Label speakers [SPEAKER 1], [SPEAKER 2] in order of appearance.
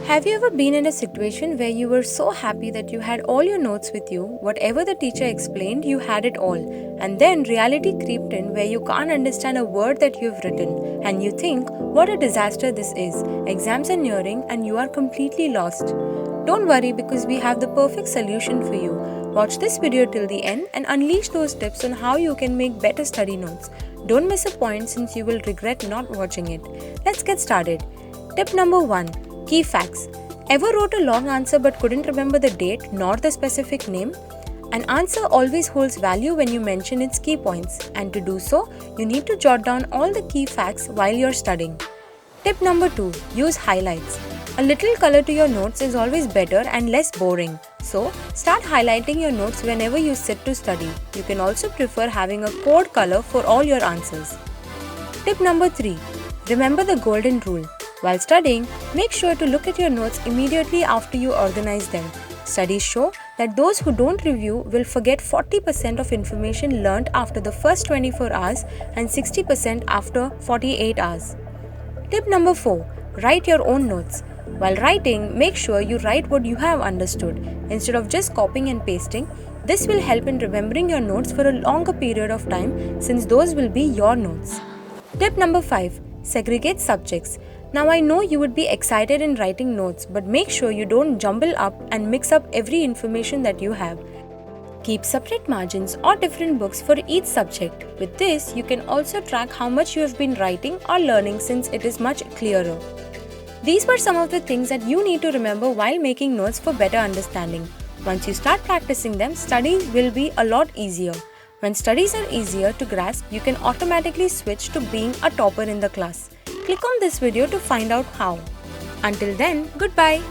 [SPEAKER 1] Have you ever been in a situation where you were so happy that you had all your notes with you, whatever the teacher explained, you had it all, and then reality crept in where you can't understand a word that you've written, and you think, what a disaster this is, exams are nearing and you are completely lost? Don't worry because we have the perfect solution for you. Watch this video till the end and unleash those tips on how you can make better study notes. Don't miss a point since you will regret not watching it. Let's get started. Tip number 1. Key facts. Ever wrote a long answer but couldn't remember the date nor the specific name? An answer always holds value when you mention its key points, and to do so, you need to jot down all the key facts while you're studying. Tip number 2. Use highlights. A little color to your notes is always better and less boring. So, start highlighting your notes whenever you sit to study. You can also prefer having a code color for all your answers. Tip number 3. Remember the golden rule. While studying, make sure to look at your notes immediately after you organize them. Studies show that those who don't review will forget 40% of information learned after the first 24 hours and 60% after 48 hours. Tip number 4. Write your own notes. While writing, make sure you write what you have understood instead of just copying and pasting. This will help in remembering your notes for a longer period of time since those will be your notes. Tip number 5. Segregate subjects. Now I know you would be excited in writing notes, but make sure you don't jumble up and mix up every information that you have. Keep separate margins or different books for each subject. With this, you can also track how much you have been writing or learning since it is much clearer. These were some of the things that you need to remember while making notes for better understanding. Once you start practicing them, studying will be a lot easier. When studies are easier to grasp, you can automatically switch to being a topper in the class. Click on this video to find out how. Until then, goodbye.